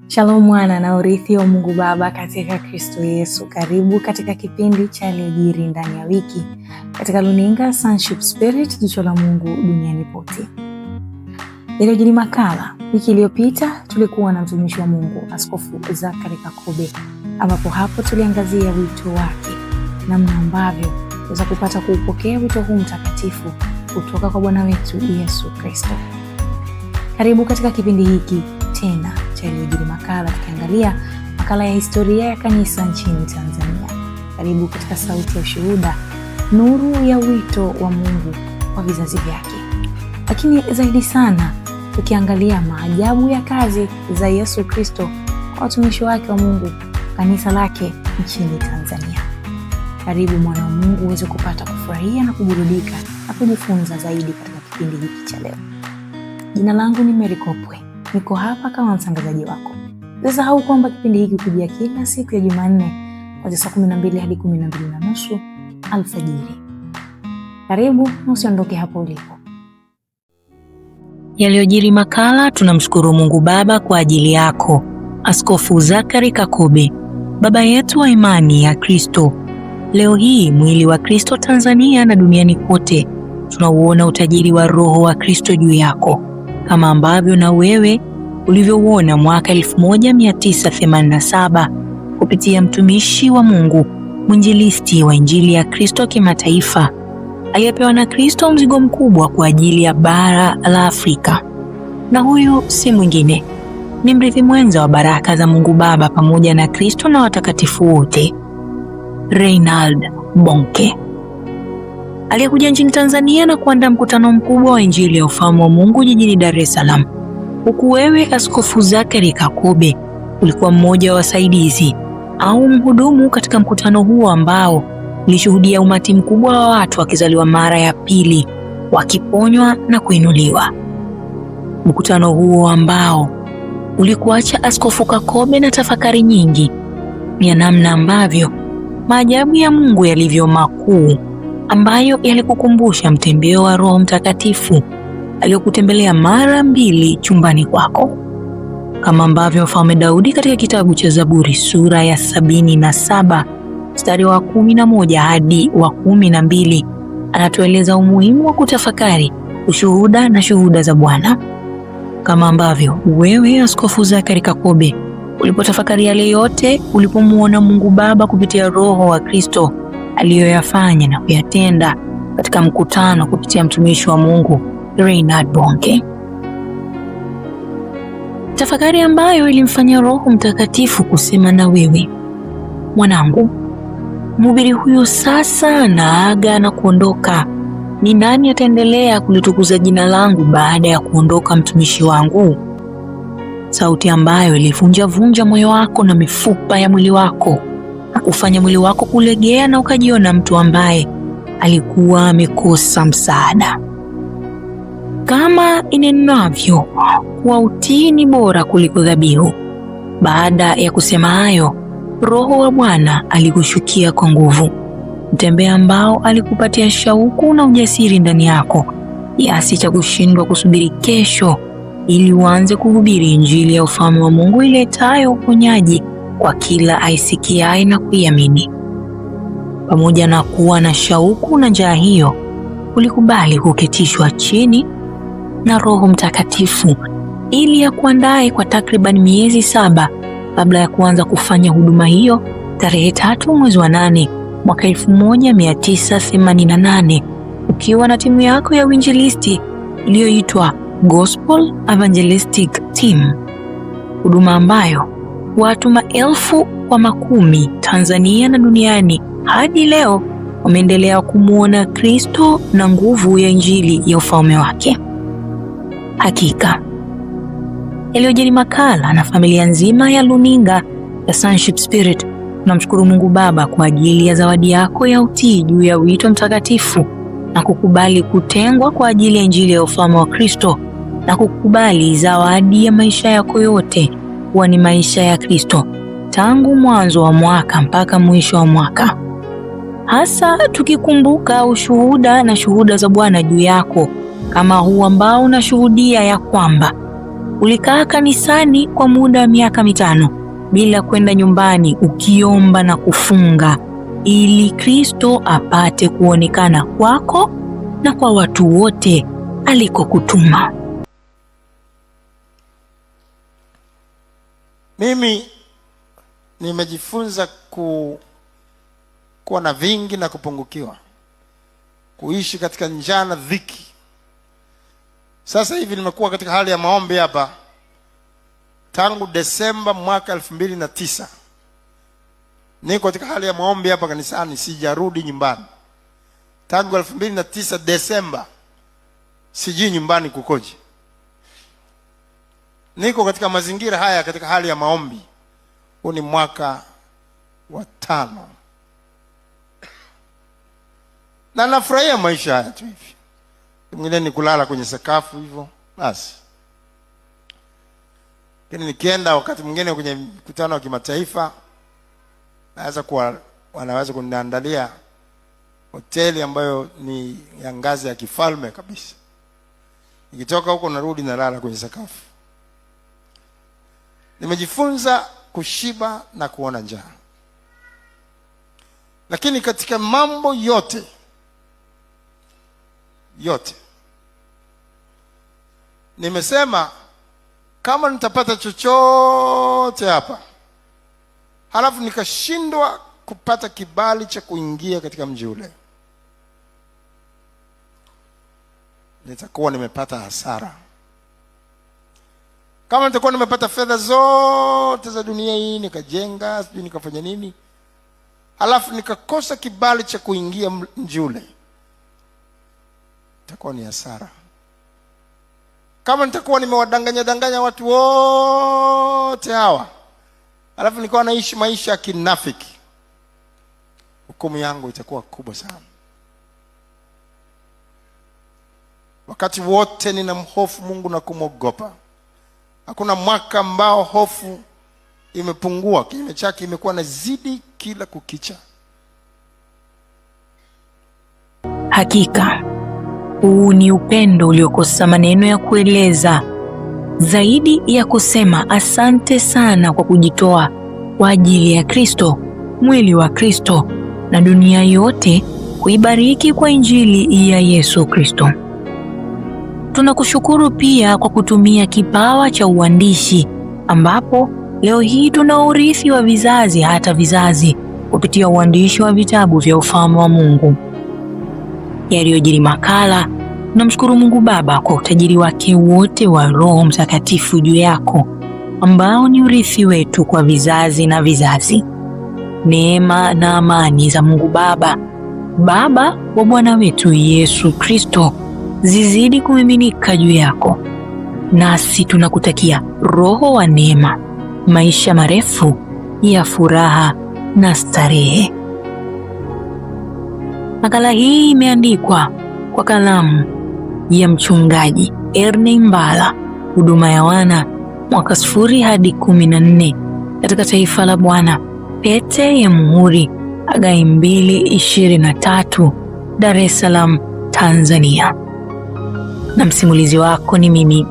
Shalom mwana na urithi wa Mungu Baba katika Kristo Yesu. Karibu katika kipindi cha yaliyojiri ndani ya wiki katika luninga Sonship Spirit, jicho la Mungu duniani pote. Yaliyojiri makala. Wiki iliyopita tulikuwa na mtumishi wa Mungu Askofu Zachary Kakobe, ambapo hapo tuliangazia wito wake, namna ambavyo tunaweza kupata kuupokea wito huu mtakatifu kutoka kwa Bwana wetu Yesu Kristo. Karibu katika kipindi hiki tena cha yaliyojiri makala, tukiangalia makala ya historia ya kanisa nchini Tanzania. Karibu katika sauti ya ushuhuda, nuru ya wito wa Mungu kwa vizazi vyake. Lakini zaidi sana tukiangalia maajabu ya kazi za Yesu Kristo kwa watumishi wake wa Mungu, kanisa lake nchini Tanzania. Karibu mwana wa Mungu uweze kupata kufurahia na kuburudika na kujifunza zaidi katika kipindi hiki cha leo. Jina langu ni Mary Kopwe. Niko hapa kama mtangazaji wako. Usisahau kwamba kipindi hiki hukujia kila siku ya Jumanne kuanzia saa 12 hadi 12:30 alfajiri. Karibu na usiondoke hapo ulipo. Yaliyojiri makala, tunamshukuru Mungu Baba kwa ajili yako, Askofu Zachary Kakobe, baba yetu wa imani ya Kristo. Leo hii mwili wa Kristo Tanzania na duniani kote tunauona utajiri wa Roho wa Kristo juu yako, kama ambavyo na wewe ulivyouona mwaka 1987 kupitia mtumishi wa Mungu, mwinjilisti wa Injili ya Kristo kimataifa, aliyepewa na Kristo mzigo mkubwa kwa ajili ya bara la Afrika. Na huyu si mwingine, ni mrithi mwenza wa baraka za Mungu Baba pamoja na Kristo na watakatifu wote, Reinhard Bonnke, aliyekuja nchini Tanzania na kuandaa mkutano mkubwa wa Injili ya ufalme wa Mungu jijini Dar es Salaam. Huku wewe Askofu Zachary Kakobe ulikuwa mmoja wa wasaidizi au mhudumu katika mkutano huo ambao ulishuhudia umati mkubwa wa watu wakizaliwa mara ya pili, wakiponywa na kuinuliwa. Mkutano huo ambao ulikuacha Askofu Kakobe na tafakari nyingi ya namna ambavyo maajabu ya Mungu yalivyo makuu, ambayo yalikukumbusha mtembeo wa Roho Mtakatifu aliyokutembelea mara 2 chumbani kwako, kama ambavyo Mfalme Daudi katika kitabu cha Zaburi sura ya 77 mstari wa 11 hadi wa 12 anatueleza umuhimu wa kutafakari ushuhuda na shuhuda za Bwana. Kama ambavyo wewe Askofu Zachary Kakobe ulipotafakari yale yote ulipomuona Mungu Baba kupitia Roho wa Kristo aliyoyafanya na kuyatenda katika mkutano kupitia mtumishi wa Mungu Reinhard Bonnke. Tafakari ambayo ilimfanya Roho Mtakatifu kusema na wewe, mwanangu, mhubiri huyo sasa anaaga na kuondoka. Ni nani ataendelea kulitukuza jina langu baada ya kuondoka mtumishi wangu? Sauti ambayo ilivunja moyo wako na mifupa ya mwili wako na kufanya mwili wako kulegea na ukajiona mtu ambaye alikuwa amekosa msaada. Kama inenavyo kuwa utii ni bora kuliko dhabihu. Baada ya kusema hayo, Roho wa Bwana alikushukia kwa nguvu, mtembea ambao alikupatia shauku na ujasiri ndani yako kiasi cha kushindwa kusubiri kesho ili uanze kuhubiri Injili ya ufalme wa Mungu iletayo uponyaji kwa kila aisikiaye na kuiamini. Pamoja na kuwa na shauku na njaa hiyo, ulikubali kuketishwa chini na Roho Mtakatifu ili akuandae kwa takriban miezi 7 kabla ya kuanza kufanya huduma hiyo tarehe 3 mwezi wa 8 mwaka 1988 ukiwa na timu yako ya uinjilisti iliyoitwa Gospel Evangelistic Team, huduma ambayo watu maelfu kwa makumi Tanzania na duniani hadi leo wameendelea kumuona Kristo na nguvu ya Injili ya ufalme wake. Hakika yaliyojiri makala na familia nzima ya luninga ya Sonship Spirit, tunamshukuru Mungu Baba kwa ajili ya zawadi yako ya utii juu ya wito mtakatifu na kukubali kutengwa kwa ajili ya Injili ya ufalme wa Kristo na kukubali zawadi ya maisha yako yote kuwa ni maisha ya Kristo tangu mwanzo wa mwaka mpaka mwisho wa mwaka, hasa tukikumbuka ushuhuda na shuhuda za Bwana juu yako kama huu ambao unashuhudia ya kwamba ulikaa kanisani kwa muda wa miaka 5 bila kwenda nyumbani ukiomba na kufunga ili Kristo apate kuonekana kwako na kwa watu wote alikokutuma. Mimi nimejifunza kuwa na vingi na kupungukiwa, kuishi katika njaa na dhiki. Sasa hivi nimekuwa katika hali ya maombi hapa tangu Desemba mwaka 2009. Niko katika hali ya maombi hapa kanisani, sijarudi nyumbani tangu 2009 Desemba. Sijui nyumbani kukoje. Niko katika mazingira haya katika hali ya maombi. Huu ni mwaka wa 5. Na nafurahia maisha haya tu hivi. Mwingine ni kulala kwenye sakafu hivyo basi. Lakini nikienda wakati mwingine kwenye mkutano wa kimataifa, wanaweza kuniandalia hoteli ambayo ni ya ngazi ya kifalme kabisa. Nikitoka huko narudi nalala kwenye sakafu. Nimejifunza kushiba na kuona njaa. Lakini katika mambo yote nimesema kama nitapata chochote hapa halafu nikashindwa kupata kibali cha kuingia katika mji ule, nitakuwa nimepata hasara. Kama nitakuwa nimepata fedha zote za dunia hii, nikajenga, sijui nikafanya nini, halafu nikakosa kibali cha kuingia mji ule, itakuwa ni hasara. Kama nitakuwa nimewadanganya watu wote hawa, halafu nikawa naishi maisha ya kinafiki, hukumu yangu itakuwa kubwa sana. Wakati wote ninamhofu Mungu na kumwogopa. Hakuna mwaka ambao hofu imepungua, kinyume chake imekuwa nazidi kila kukicha. Hakika huu ni upendo uliokosa maneno ya kueleza, zaidi ya kusema asante sana kwa kujitoa kwa ajili ya Kristo, mwili wa Kristo na dunia yote kuibariki kwa Injili ya Yesu Kristo. Tunakushukuru pia kwa kutumia kipawa cha uandishi, ambapo leo hii tuna urithi wa vizazi hata vizazi kupitia uandishi wa vitabu vya ufalme wa Mungu yaliyojiri makala. Tunamshukuru Mungu Baba kwa utajiri wake wote wa Roho Mtakatifu juu yako, ambao ni urithi wetu kwa vizazi na vizazi. Neema na amani za Mungu Baba wa Bwana wetu Yesu Kristo zizidi kumiminika juu yako, nasi tunakutakia roho wa neema, maisha marefu ya furaha na starehe. Makala hii imeandikwa kwa kalamu ya Mchungaji Erney Mbala, huduma ya wana, mwaka 0 hadi 14, katika taifa la Bwana, Pete ya Muhuri, Hagai 2:23, Dar es Salaam, Tanzania. Na msimulizi wako ni mimi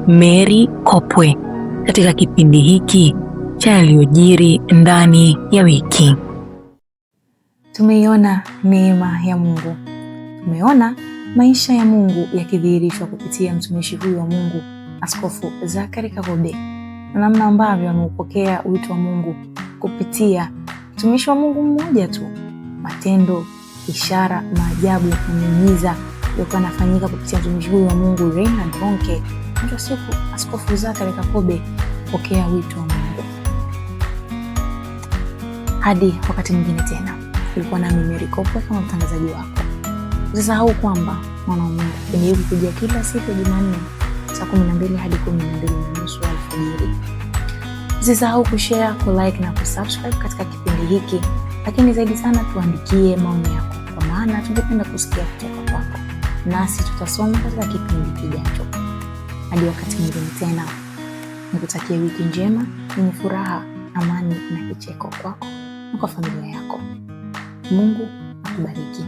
Mary Kopwe, katika kipindi hiki cha yaliyojiri ndani ya wiki. Tumeiona neema ya Mungu, tumeona maisha ya Mungu yakidhihirishwa kupitia mtumishi huyu wa Mungu, Askofu Zachary Kagobe, na namna ambavyo ameupokea wito wa Mungu kupitia mtumishi wa Mungu mmoja tu. Matendo, ishara, maajabu na miujiza yalikuwa yanafanyika kupitia mtumishi huyu wa Mungu Reinhard Bonnke. Mwisho wa siku Askofu Zachary Kagobe kupokea wito wa Mungu. Hadi wakati mwingine tena, ulikuwa nami Mary Kopwe kama mtangazaji wako. Usisahau kwamba mwana wa Mungu kipindi hiki kujia kila siku ya Jumanne saa 12 hadi 12:30 alfajiri. Usisahau kushare, kulike na kusubscribe katika kipindi hiki, lakini zaidi sana tuandikie maoni yako, kwa maana tungependa kusikia kutoka kwako, nasi tutasoma katika kipindi kijacho. Hadi wakati mwingine tena, nikutakia wiki njema yenye furaha, amani na kicheko kwako na kwa familia yako. Mungu akubariki.